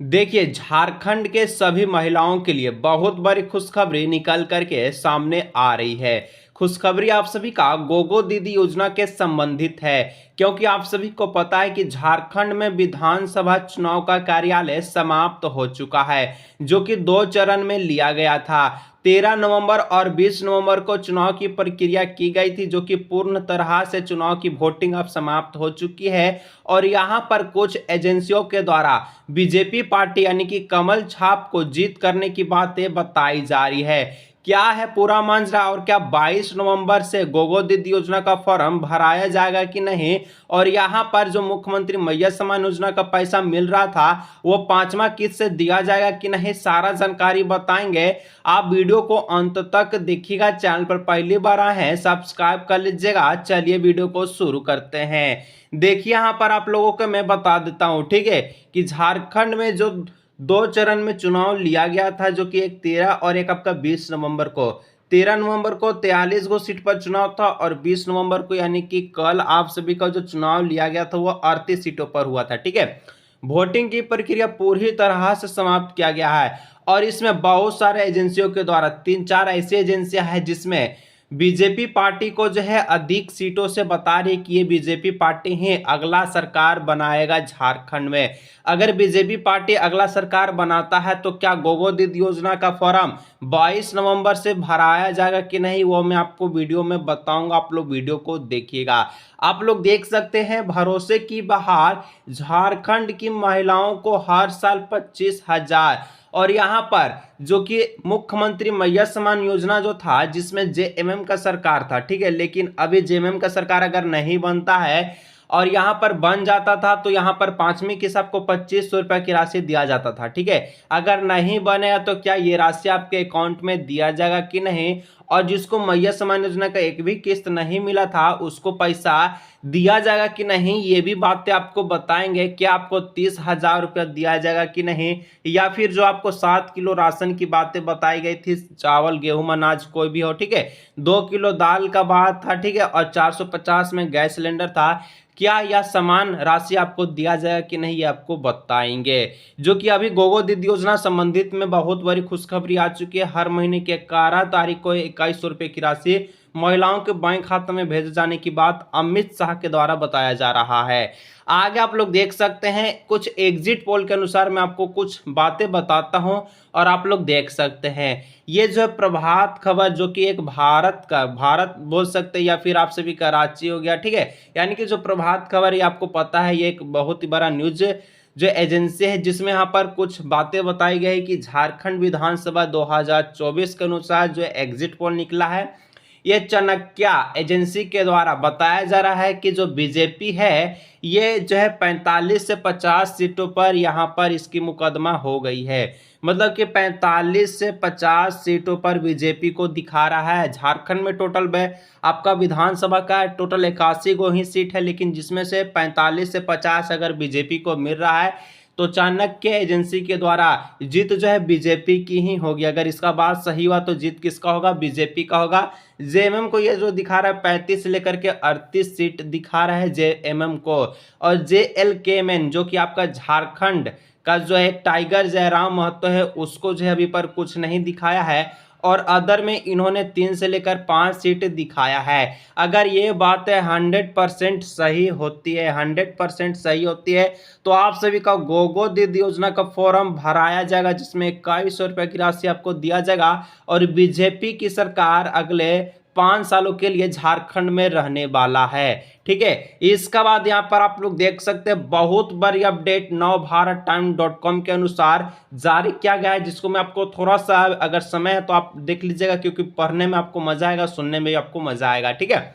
देखिए, झारखंड के सभी महिलाओं के लिए बहुत बड़ी खुशखबरी निकल करके सामने आ रही है। खुशखबरी आप सभी का गोगो दीदी योजना के संबंधित है, क्योंकि आप सभी को पता है कि झारखंड में विधानसभा चुनाव का कार्यालय समाप्त हो चुका है, जो कि 2 चरण में लिया गया था। 13 नवंबर और 20 नवंबर को चुनाव की प्रक्रिया की गई थी, जो कि पूर्ण तरह से चुनाव की वोटिंग अब समाप्त हो चुकी है। और यहां पर कुछ एजेंसियों के द्वारा बीजेपी पार्टी यानी कि कमल छाप को जीत करने की बातें बताई जा रही है। क्या है पूरा मांझा, और क्या 22 नवंबर से गोगो दीदी योजना का फॉर्म भराया जाएगा कि नहीं, और यहां पर जो मुख्यमंत्री मैया सम्मान योजना का पैसा मिल रहा था वो 5वां किस्त से दिया जाएगा कि नहीं, सारा जानकारी बताएंगे। आप वीडियो को अंत तक देखिएगा। चैनल पर पहली बार आए हैं सब्सक्राइब कर लीजिएगा। चलिए वीडियो को शुरू करते हैं। देखिए, यहां पर आप लोगों को मैं बता देता हूं, ठीक है, कि झारखंड में जो 2 चरण में चुनाव लिया गया था, जो कि एक 13 और एक आपका 20 नवंबर को। 13 नवंबर को 43 गो सीट पर चुनाव था, और 20 नवंबर को यानी कि कल आप सभी का जो चुनाव लिया गया था वो 38 सीटों पर हुआ था, ठीक है। वोटिंग की प्रक्रिया पूरी तरह से समाप्त किया गया है, और इसमें बहुत सारे एजेंसियों के द्वारा 3-4 ऐसी एजेंसियां हैं जिसमें बीजेपी पार्टी को जो है अधिक सीटों से बता रही कि ये बीजेपी पार्टी ही अगला सरकार बनाएगा झारखंड में। अगर बीजेपी पार्टी अगला सरकार बनाता है तो क्या गोगो दीदी योजना का फॉर्म 22 नवंबर से भराया जाएगा कि नहीं, वो मैं आपको वीडियो में बताऊंगा। आप लोग वीडियो को देखिएगा। आप लोग देख सकते हैं, भरोसे की बहार, झारखंड की महिलाओं को हर साल 25,000। और यहाँ पर जो कि मुख्यमंत्री मैया सम्मान योजना जो था, जिसमें जेएमएम का सरकार था, ठीक है, लेकिन अभी जेएमएम का सरकार अगर नहीं बनता है और यहाँ पर बन जाता था तो यहाँ पर 5वीं किस्त आपको 2500 रुपये की राशि दिया जाता था, ठीक है। अगर नहीं बनेगा तो क्या ये राशि आपके अकाउंट में दिया जाएगा कि नहीं, और जिसको मैया सम्मान योजना का एक भी किस्त नहीं मिला था उसको पैसा दिया जाएगा कि नहीं, ये भी बातें आपको बताएंगे। क्या आपको 30,000 रुपया दिया जाएगा कि नहीं, या फिर जो आपको 7 किलो राशन की बातें बताई गई थी, चावल गेहूं अनाज कोई भी हो, ठीक है, 2 किलो दाल का बात था, ठीक है, और 450 में गैस सिलेंडर था। क्या यह समान राशि आपको दिया जाएगा कि नहीं, ये आपको बताएंगे। जो कि अभी गोगो दीदी योजना संबंधित में बहुत बड़ी खुशखबरी आ चुकी है। हर महीने की 11 तारीख को 2100 रुपये की राशि महिलाओं के बैंक खाते में भेजे जाने की बात अमित शाह के द्वारा बताया जा रहा है। आगे आप लोग देख सकते हैं, कुछ एग्जिट पोल के अनुसार मैं आपको कुछ बातें बताता हूं और आप लोग देख सकते हैं। ये जो प्रभात खबर, जो कि एक भारत बोल सकते हैं, या फिर आप सभी कराची हो गया, ठीक है, यानी कि जो प्रभात खबर, ये आपको पता है ये एक बहुत ही बड़ा न्यूज जो एजेंसी है, जिसमें यहाँ पर कुछ बातें बताई गई कि झारखंड विधानसभा 2024 के अनुसार जो एग्जिट पोल निकला है, ये चाणक्य एजेंसी के द्वारा बताया जा रहा है कि जो बीजेपी है ये जो है 45 से 50 सीटों पर यहाँ पर इसकी मुकदमा हो गई है। मतलब कि 45 से 50 सीटों पर बीजेपी को दिखा रहा है। झारखंड में टोटल आपका विधानसभा का टोटल 81 गो ही सीट है, लेकिन जिसमें से 45 से 50 अगर बीजेपी को मिल रहा है तो चाणक्य एजेंसी के द्वारा जीत जो है बीजेपी की ही होगी। अगर इसका बात सही हुआ तो जीत किसका होगा, बीजेपी का होगा। जेएमएम को ये जो दिखा रहा है 35 से लेकर के 38 सीट दिखा रहा है जेएमएम को, और जेएलकेएमएन जो कि आपका झारखंड का जो है टाइगर जयराम महतो है, उसको जो है अभी पर कुछ नहीं दिखाया है, और अदर में इन्होंने 3 से लेकर 5 सीट दिखाया है। अगर ये बात है 100% सही होती है, 100% सही होती है, तो आप सभी का गोगो दीदी योजना का फॉर्म भराया जाएगा, जिसमें 2100 रुपये की राशि आपको दिया जाएगा, और बीजेपी की सरकार अगले 5 सालों के लिए झारखंड में रहने वाला है, ठीक है। इसके बाद यहाँ पर आप लोग देख सकते हैं, बहुत बड़ी अपडेट नवभारतटाइम.com के अनुसार जारी किया गया है, जिसको मैं आपको थोड़ा सा, अगर समय है तो आप देख लीजिएगा, क्योंकि पढ़ने में आपको मजा आएगा, सुनने में भी आपको मजा आएगा, ठीक है।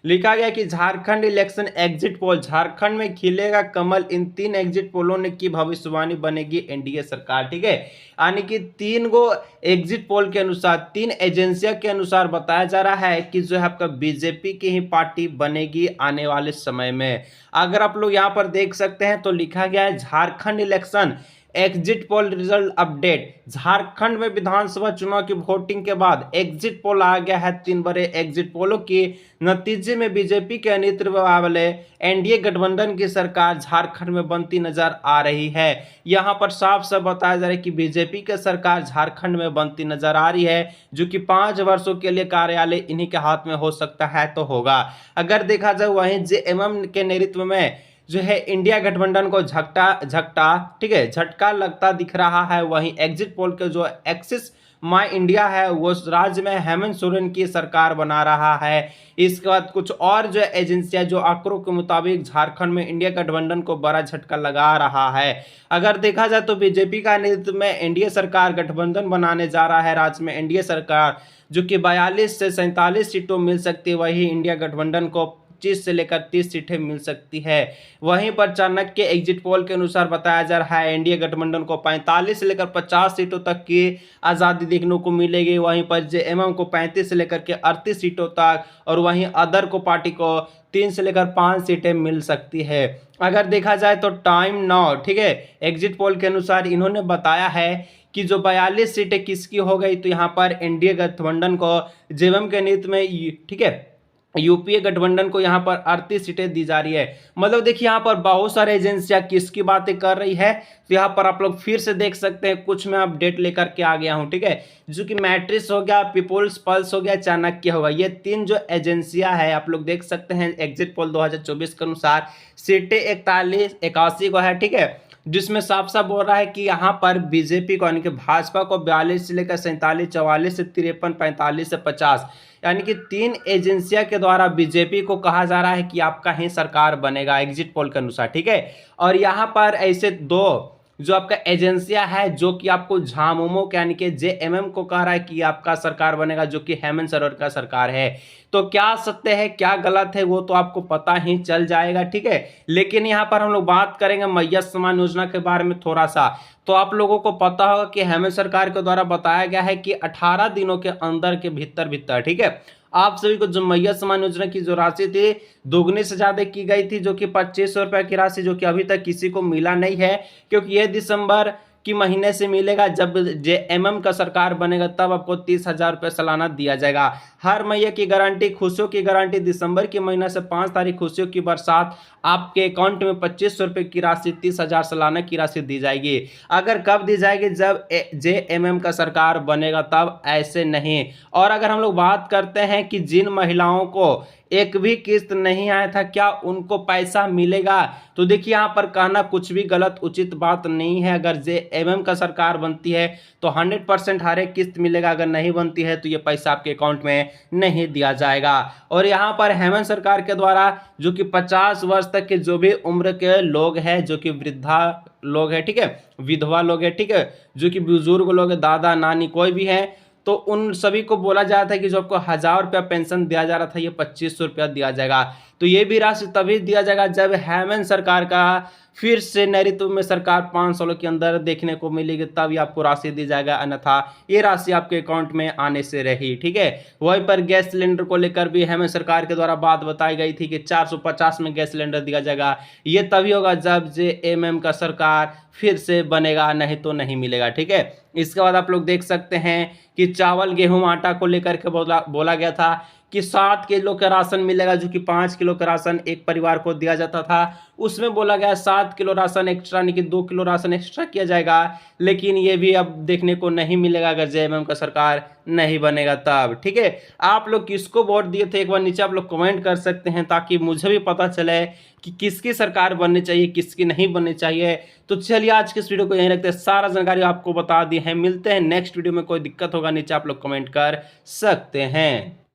लिखा गया कि Jharkhand election exit poll, Jharkhand में खिलेगा कमल, इन 3 एग्जिट पोलों ने की भविष्यवाणी, बनेगी एनडीए सरकार, ठीक है। यानी कि 3 गो एग्जिट पोल के अनुसार, 3 एजेंसियों के अनुसार बताया जा रहा है कि जो है आपका बीजेपी की ही पार्टी बनेगी आने वाले समय में। अगर आप लोग यहाँ पर देख सकते हैं तो लिखा गया है Jharkhand election exit poll result update. Jharkhand में विधानसभा चुनाव की वोटिंग के बाद एग्जिट पोल आ गया है। 3 बड़े एग्जिट पोलों के नतीजे में बीजेपी के नेतृत्व वाले एनडीए गठबंधन की सरकार झारखंड में बनती नजर आ रही है। यहां पर साफ साफ बताया जा रहा है कि बीजेपी की सरकार झारखंड में बनती नजर आ रही है, जो कि 5 वर्षों के लिए कार्यालय इन्हीं के हाथ में हो सकता है तो होगा। अगर देखा जाए वहीं जेएमएम के नेतृत्व में जो है इंडिया गठबंधन को झटका लगता दिख रहा है। वहीं एग्जिट पोल के जो एक्सिस माई इंडिया है वो राज्य में हेमंत सोरेन की सरकार बना रहा है। इसके बाद कुछ और जो एजेंसियां जो आंकड़ों के मुताबिक झारखंड में इंडिया गठबंधन को बड़ा झटका लगा रहा है। अगर देखा जाए तो बीजेपी का नेतृत्व में एनडीए सरकार गठबंधन बनाने जा रहा है। राज्य में एनडीए सरकार जो कि 42 से 47 सीटों मिल सकती है, वही इंडिया गठबंधन को 25 से लेकर 30 सीटें मिल सकती है। वहीं पर चाणक्य एग्जिट पोल के अनुसार बताया जा रहा है एनडीए गठबंधन को 45 से लेकर 50 सीटों तक की आज़ादी देखने को मिलेगी। वहीं पर जेएमएम को 35 से लेकर के 38 सीटों तक, और वहीं अदर को पार्टी को 3 से लेकर 5 सीटें मिल सकती है। अगर देखा जाए तो टाइम नाउ, ठीक है, एग्जिट पोल के अनुसार इन्होंने बताया है कि जो 42 सीटें किसकी हो गई, तो यहाँ पर एनडीए गठबंधन को जेएमएम के नेतृत्व में, ठीक है, यूपीए गठबंधन को यहाँ पर 38 सीटें दी जा रही है। मतलब देखिए यहाँ पर बहुत सारे एजेंसियां किसकी बातें कर रही है, तो यहाँ पर आप लोग फिर से देख सकते हैं। कुछ मैं अपडेट लेकर के आ गया हूँ, ठीक है, जो कि मैट्रिक्स हो गया, पीपुल्स पल्स हो गया, चाणक्य होगा, ये 3 जो एजेंसियां है आप लोग देख सकते हैं। एग्जिट पोल 2024 के अनुसार सीटें 81 को है, ठीक है, जिसमें साफ साफ बोल रहा है कि यहाँ पर बीजेपी को यानी कि भाजपा को 42 से लेकर 47, 44 से 53, 45 से 50, यानी कि 3 एजेंसियां के द्वारा बीजेपी को कहा जा रहा है कि आपका ही सरकार बनेगा एग्जिट पोल के अनुसार, ठीक है। और यहाँ पर ऐसे 2 जो आपका एजेंसियां है जो कि आपको झामुमो यानी कि जेएमएम को कह रहा है कि आपका सरकार बनेगा, जो कि हेमंत सोरेन का सरकार है। तो क्या सत्य है क्या गलत है वो तो आपको पता ही चल जाएगा, ठीक है। लेकिन यहाँ पर हम लोग बात करेंगे मैया सम्मान योजना के बारे में थोड़ा सा। तो आप लोगों को पता होगा कि हेमंत सरकार के द्वारा बताया गया है कि 18 दिनों के अंदर के भीतर, ठीक है, आप सभी को जो मैया सम्मान योजना की जो राशि थी दोगुनी से ज्यादा की गई थी, जो कि 2500 रुपए की राशि, जो कि अभी तक किसी को मिला नहीं है, क्योंकि ये दिसंबर की महीने से मिलेगा। जब जेएमएम का सरकार बनेगा तब आपको 30,000 रुपये सालाना दिया जाएगा। हर महीने की गारंटी, खुशियों की गारंटी, दिसंबर के महीने से 5 तारीख खुशियों की बरसात, आपके अकाउंट में 2500 रुपये की राशि, 30,000 सालाना की राशि दी जाएगी। अगर कब दी जाएगी, जब जेएमएम का सरकार बनेगा तब, ऐसे नहीं। और अगर हम लोग बात करते हैं कि जिन महिलाओं को एक भी किस्त नहीं आया था क्या उनको पैसा मिलेगा, तो देखिए यहाँ पर कहना कुछ भी गलत उचित बात नहीं है। अगर जेएमएम का सरकार बनती है तो 100% हर एक किस्त मिलेगा, अगर नहीं बनती है तो ये पैसा आपके अकाउंट में नहीं दिया जाएगा। और यहाँ पर हेमंत सरकार के द्वारा जो कि 50 वर्ष तक के जो भी उम्र के लोग हैं, जो कि वृद्धा लोग हैं, ठीक है, विधवा लोग हैं, ठीक है, जो कि बुजुर्ग लोग हैं, दादा नानी कोई भी है, तो उन सभी को बोला जाता है कि जो आपको 1000 रुपया पेंशन दिया जा रहा था ये 2500 रुपया दिया जाएगा। तो ये भी राशि तभी दिया जाएगा जब हेमंत सरकार का फिर से नेतृत्व में सरकार 5 सालों के अंदर देखने को मिलेगी, तब ये आपको राशि दी जाएगा, अन्यथा ये राशि आपके अकाउंट में आने से रही, ठीक है। वहीं पर गैस सिलेंडर को लेकर भी हेमंत सरकार के द्वारा बात बताई गई थी कि 450 में गैस सिलेंडर दिया जाएगा। ये तभी होगा जब जेएमएम का सरकार फिर से बनेगा, नहीं तो नहीं मिलेगा, ठीक है। इसके बाद आप लोग देख सकते हैं कि चावल गेहूं आटा को लेकर के बोला गया था कि 7 किलो का राशन मिलेगा, जो कि 5 किलो का राशन एक परिवार को दिया जाता था। उसमें बोला गया 7 किलो राशन एक्स्ट्रा, यानी कि 2 किलो राशन एक्स्ट्रा किया जाएगा। लेकिन ये भी अब देखने को नहीं मिलेगा अगर जेएमएम का सरकार नहीं बनेगा तब, ठीक है। आप लोग किसको वोट दिए थे एक बार नीचे आप लोग कमेंट कर सकते हैं, ताकि मुझे भी पता चले कि किसकी सरकार बननी चाहिए किसकी नहीं बननी चाहिए। तो चलिए आज के इस वीडियो को यहीं रखते हैं, सारा जानकारी आपको बता दी है। मिलते हैं नेक्स्ट वीडियो में, कोई दिक्कत होगा नीचे आप लोग कमेंट कर सकते हैं।